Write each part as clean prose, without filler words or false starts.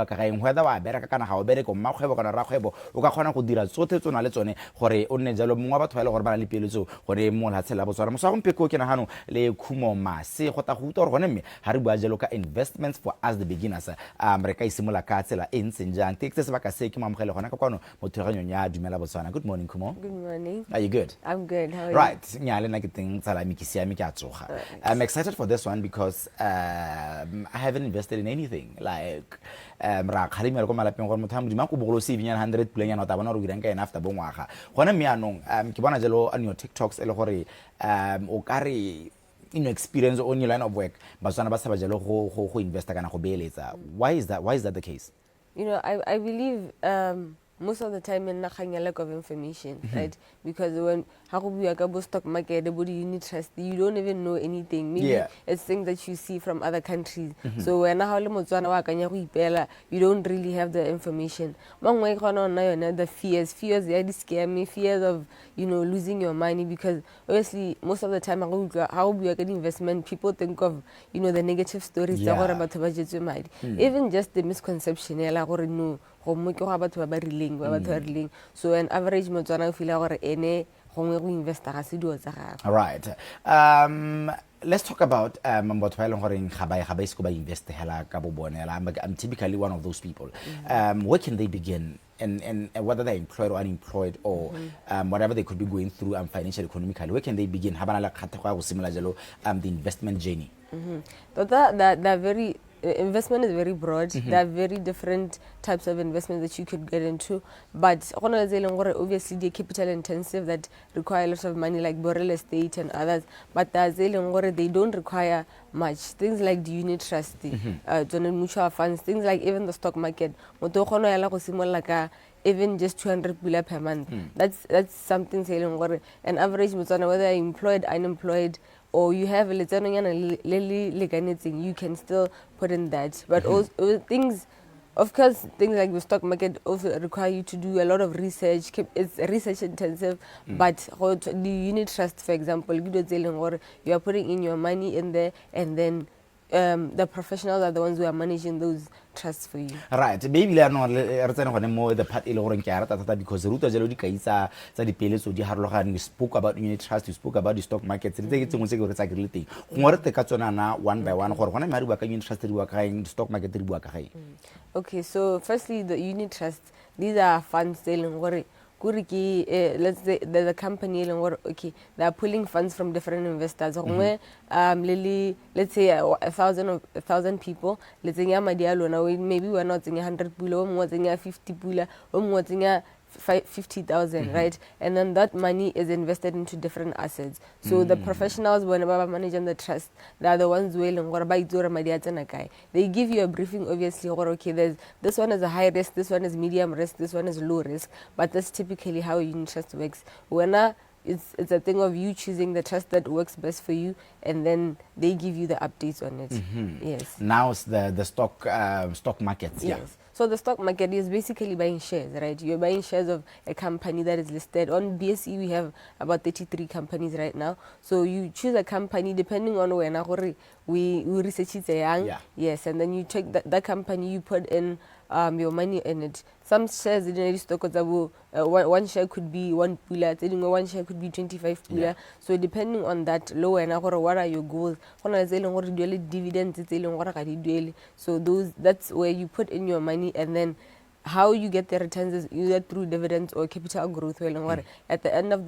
ka gaeng whether wa bereka kana ga o bereka mma kgwebo kana ra kgwebo o ka kgona go dira tsotlhe tsona le tsone gore o nne jalo mongwe wa batho ba ile gore ba na le peeletso gore mo la tshela Botswana mo sa gompeko ke nagano le Khumo Mase go ta go uta gore gone mme ha re bua jalo ka investments for us the beginners re ka isimola ka tsela e ntseng jang tekse se ba ka se ke mamogele gona ka kwano mo theganyong ya dumela Botswana. Good morning Khumo. Good morning. Are you good? I'm good. How are you? Right. Nya le na ke teng tsala mi ke siame ke a tsoga. I'm excited for this one because I haven't invested in anything like ra khalime go malapeng gore motho a modimo go bogolo saving 100 puleng yana ta bona re dirang ka ena after bongwaga gona mme anong ke bona jalo on your TikToks ele gore o kare in experience on your line of work Botswana ba sa ba jalo go investa kana go beeletsa. Why is that the case? You know, I believe most of the time in a lack of information, right? Because when how stock market, the body unit trust, you don't even know anything. Maybe it's things that you see from other countries. So when you don't really have the information. The fears they scare me, fears of losing your money, because obviously most of the time how we get investment, people think of the negative stories about even just the misconception no so an average Motswana feel gore ene gongwe go investor ga se dio tsa gago. All right. Let's talk about batho ba ile gore ga ba isko ba invest hela ka bo bonela. I'm typically one of those people. Where can they begin? And whether they're employed or unemployed or whatever they could be going through financial, economically, where can they begin? The investment journey. That very investment is very broad. There are very different types of investment that you could get into, but obviously they're capital intensive that require a lot of money, like real estate and others. But they don't require much. Things like the unit trust, general mutual funds, things like even the stock market. Even just 200 pula per month. That's something saying an average Botswana, whether you're employed, unemployed, or you have a you can still put in that. But also things, of course, things like the stock market also require you to do a lot of research. It's research intensive, but the unit trust, for example, you are putting in your money in there, and then the professionals are the ones who are managing those trusts for you. Right. Maybe le no re tsena gone mo the part ile gore ke a rata because ruta jalo di kaitsa tsa dipeeletso di harologane. We spoke about unit trust, we spoke about the stock market. Re tsengwe se ke re tsa ke le teng go re te ka tsona na one by one gore gona mari bua ka unit trust di bua ka eng, the stock market di bua ka eng. Okay, so firstly the unit trust, these are funds selling gore let's say there's a company okay, they are pulling funds from different investors. Let's say a thousand people, let's say maybe we're not 100 pula, 50 pula, 50,000, right? And then that money is invested into different assets. So the professionals, whenever managing the trust, they are the ones who they give you a briefing, obviously, okay, this one is a high risk, this one is medium risk, this one is low risk, but that's typically how unit trust works. It's a thing of you choosing the trust that works best for you, and then they give you the updates on it. Yes. Now it's the stock markets. Yes. Yeah. So the stock market is basically buying shares, right? You're buying shares of a company that is listed. On BSE, we have about 33 companies right now. So you choose a company depending on where we research it. Yes, and then you check that company, you put in your money in it. Some shares in the stock, one share could be 1 pula, one share could be 25 pula. So depending on that, low and what are your goals? Dividends, so that's where you put in your money, and then how you get the returns is either through dividends or capital growth. At the end of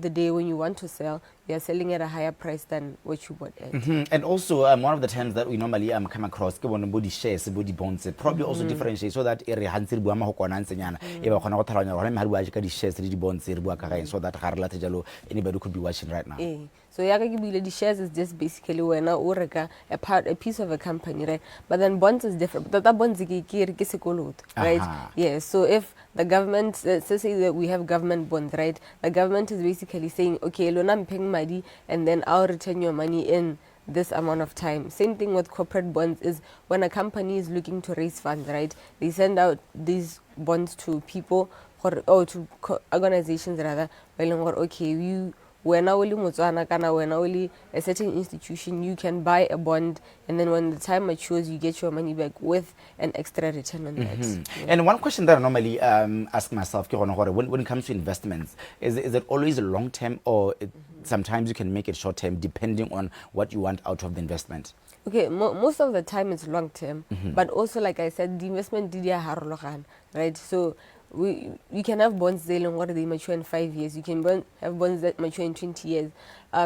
the day, when you want to sell, you are selling at a higher price than what you bought at. And also, one of the terms that we normally come across, body shares, body bonds, probably also differentiate so that area hansir buama ho kona nsenyana e ba khona go thalanya gore me ha bua ka di shares le di bonds re bua ka gaeng, so that ga re late jalo anybody could be watching right now. So the shares is just basically when a piece of a company, right? But then bonds is different. But that bonds right? Yeah. So if the government, say that we have government bonds, right? The government is basically saying, okay, I'm paying money, and then I'll return your money in this amount of time. Same thing with corporate bonds is when a company is looking to raise funds, right? They send out these bonds to people or to organizations rather. Okay, when only Botswana kana when only a certain institution, you can buy a bond, and then when the time matures, you get your money back with an extra return on that. Yeah. And one question that I normally ask myself, when it comes to investments, is it always long term, or sometimes you can make it short term depending on what you want out of the investment? Okay, most of the time it's long term, but also like I said, the investment did right? So we can have bonds that they mature in 5 years. You can have bonds that mature in 20 years.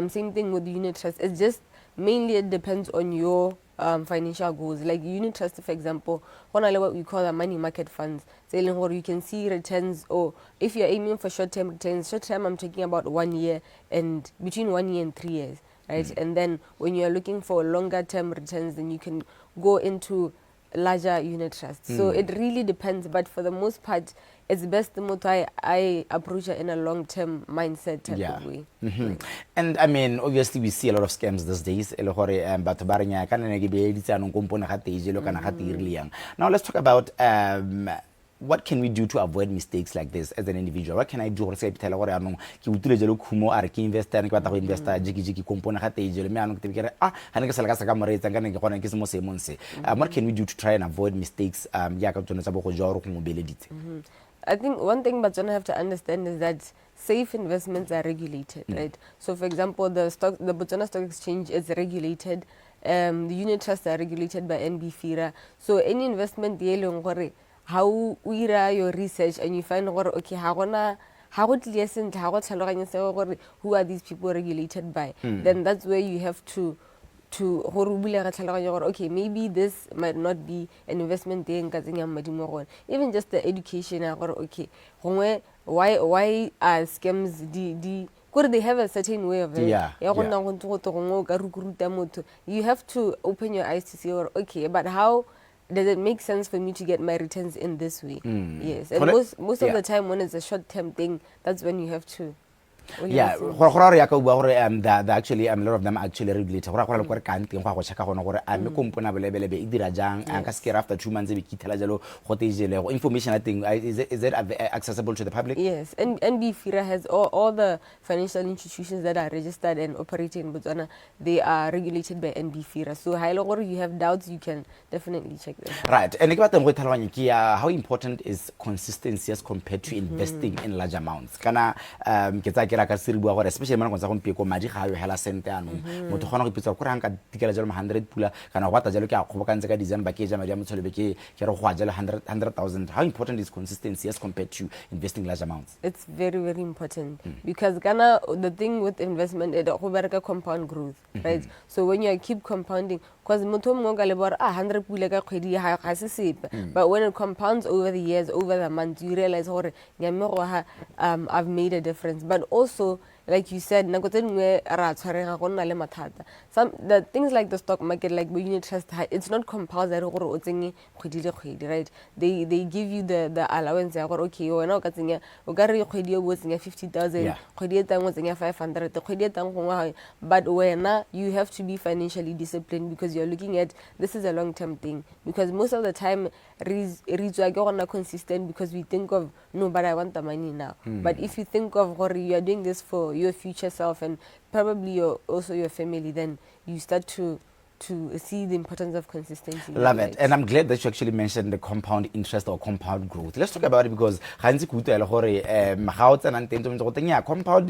Same thing with the unit trust. It's just mainly it depends on your financial goals. Like unit trust, for example, one of what we call the money market funds, selling where you can see returns, or if you're aiming for short-term returns, short-term I'm talking about 1 year and between 1 year and 3 years, right? And then when you're looking for longer-term returns, then you can go into larger unit trusts. So it really depends, but for the most part, it's best the I approach it in a long-term mindset type of way. Right. And I mean, obviously we see a lot of scams these days. Now let's talk about what can we do to avoid mistakes like this as an individual? What can I do? What can we do to try and avoid mistakes? I think one thing Botswana have to understand is that safe investments are regulated, right? So, for example, the Botswana Stock Exchange is regulated. The unit trusts are regulated by NB-FIRA. So, any investment how we do your research and you find okay, who are these people regulated by? Then that's where you have to okay, maybe this might not be an investment there. Even just the education, okay, why are scams could they have a certain way of it? You have to open your eyes to see, okay, but how does it make sense for me to get my returns in this way? Yes, and most of the time when it's a short-term thing, that's when you have to. Yeah, actually a lot of them actually regulated. After 2 months information, I think is it accessible to the public? Yes, and NB-FIRA has all the financial institutions that are registered and operating in Botswana. They are regulated by NB-FIRA. So you have doubts, you can definitely check them. Right, and how important is consistency as compared to investing in large amounts? Especially when madi ga yo hela sente motho gona go ipitsa go ranka tikela jalo 100 pula kana wa jalo ke a kgobokantse ka December ke ja madi a motsholebe ke re go a jalo 100,000. How important is consistency as compared to investing large amounts? It's very, very important because the thing with investment is a compound growth, right? So when you keep compounding, because 100 pula ka kgwedi ha se sepe, but when it compounds over the years, over the months, you realize I've made a difference. But also, like you said, the things like the stock market, like unit trust, it's not compulsory, right? They give you the allowance. Okay, you know, 50,000, 500, but when you have to be financially disciplined because you're looking at this is a long-term thing. Because most of the time, are consistent because we think of no, but I want the money now. But if you think of you are doing this for your future self and probably also your family, then you start to see the importance of consistency. Love it. And I'm glad that you actually mentioned the compound interest or compound growth. Let's talk about it because compound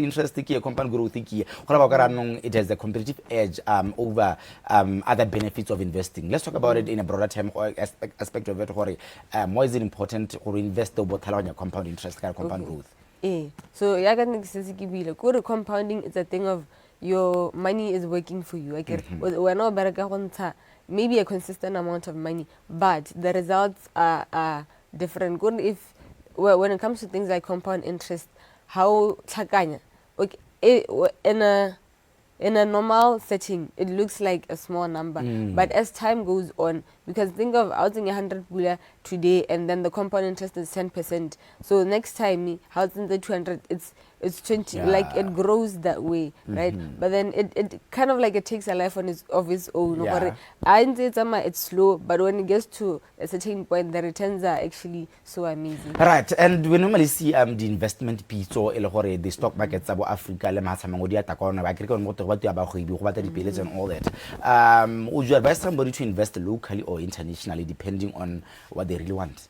interest compound growth it has a competitive edge over other benefits of investing. Let's talk about it in a broader term aspect of it. Why is it important to invest in compound interest compound growth? So compounding is a thing of your money is working for you. We're not maybe a consistent amount of money, but the results are different. When it comes to things like compound interest, how in a normal setting, it looks like a small number. But as time goes on, because think of housing 100 pula today, and then the compound interest is 10%. So next time, housing the 200, it's it's 20, like it grows that way, right? But then it kind of like it takes a life of its own. It's slow, but when it gets to a certain point, the returns are actually so amazing. Right, and we normally see the investment piece or the stock markets of Africa, le mahatsama ngodi ya takona ba krika mo go ba go ibi go batla dipeeletso and all that. Would you advise somebody to invest locally or internationally depending on what they really want?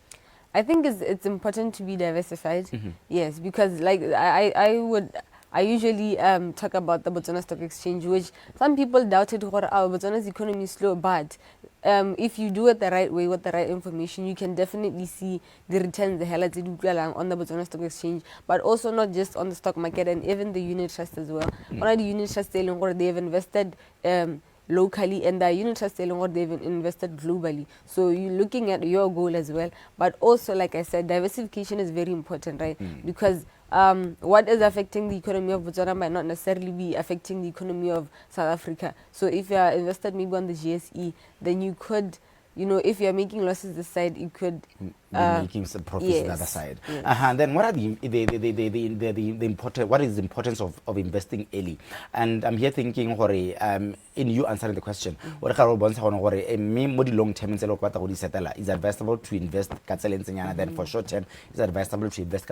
I think it's important to be diversified. Yes, because like I usually talk about the Botswana Stock Exchange, which some people doubted Botswana's economy is slow, but if you do it the right way with the right information, you can definitely see the returns the hell on the Botswana Stock Exchange, but also not just on the stock market and even the unit trust as well. One of the unit trusts they have invested locally, and the unit trust they've invested globally. So you're looking at your goal as well, but also, like I said, diversification is very important, right? Because what is affecting the economy of Botswana might not necessarily be affecting the economy of South Africa. So if you are invested maybe on the GSE, then you could, if you are making losses this side, you could making some profits on the other side. And then what are the important? What is the importance of investing early? And I'm here thinking, in you answering the question, what me long term is it advisable to invest then for short term is advisable to invest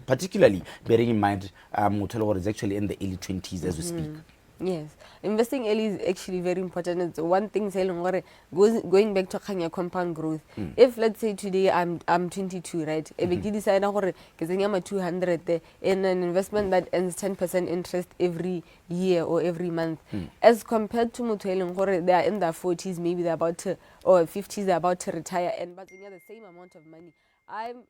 particularly bearing in mind is actually in the early 20s as we speak. Yes, investing early is actually very important. It's one thing going back to your compound growth. If let's say today I'm 22, right? If I decide I'm 200 in an investment that earns 10% interest every year or every month, as compared to they are in their 40s, maybe they're about to, or 50s, they're about to retire, and but they get the same amount of money.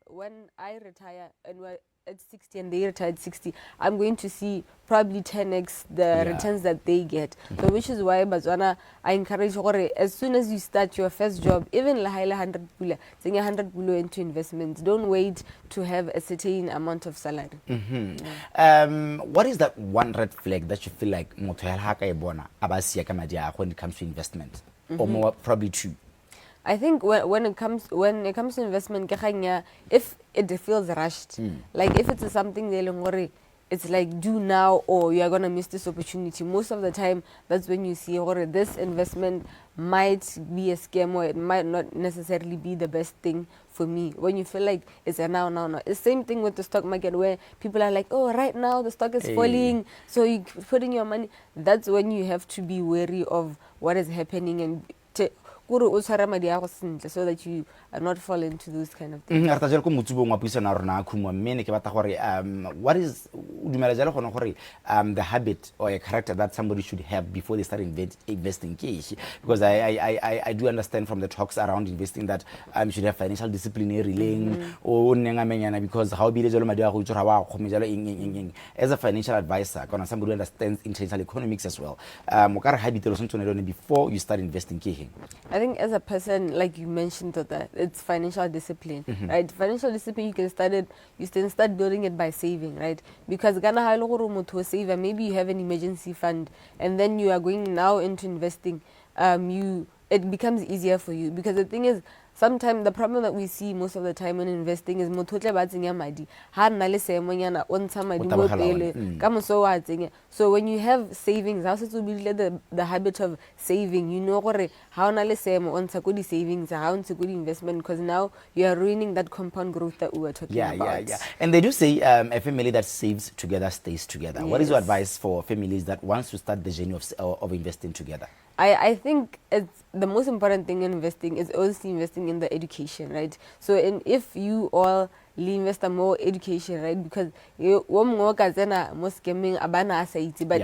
When I retire and we're at 60 and they retire at 60, I'm going to see probably 10x the returns that they get. So which is why Botswana, I encourage as soon as you start your first job, even 100 pula into investments, don't wait to have a certain amount of salary. What is that one red flag that you feel like when it comes to investment, or more probably two? I think when it comes to investment, if it feels rushed, like if it's something it's like do now or you are gonna miss this opportunity. Most of the time, that's when you see this investment might be a scam or it might not necessarily be the best thing for me. When you feel like it's a now. It's the same thing with the stock market where people are like, oh, right now the stock is falling, so you put in your money. That's when you have to be wary of what is happening and so that you are not fall into those kind of things. What is the habit or a character that somebody should have before they start investing? Because I do understand from the talks around investing that you should have financial discipline because how as a financial advisor, somebody who understands international economics as well, before you start investing. I think as a person, like you mentioned, that it's financial discipline, right? Financial discipline, you can start building it by saving, right? Because maybe you have an emergency fund, and then you are going now into investing. It becomes easier for you, because the thing is, sometimes the problem that we see most of the time when investing is so when you have savings, also build the habit of saving, how savings, how investment, because now you are ruining that compound growth that we were talking about. And they do say a family that saves together stays together. What is your advice for families that wants to start the journey of investing together? I think it's the most important thing in investing is also investing in the education, right? So if you all invest in more education, right? Because but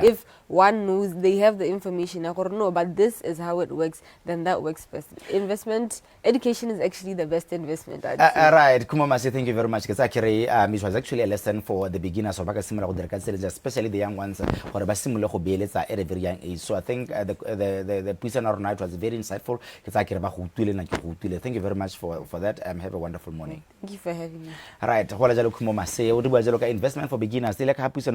if one knows, they have the information, but this is how it works, then that works best. Education is actually the best investment. Right, Khumo Mase, thank you very much. It was actually a lesson for the beginners, especially the young ones, at a very young age. So I think the person or night was very insightful. Thank you very much for that. Have a wonderful morning. Thank you for having me. Right, Khumo Mase, investment for beginners. Like happy to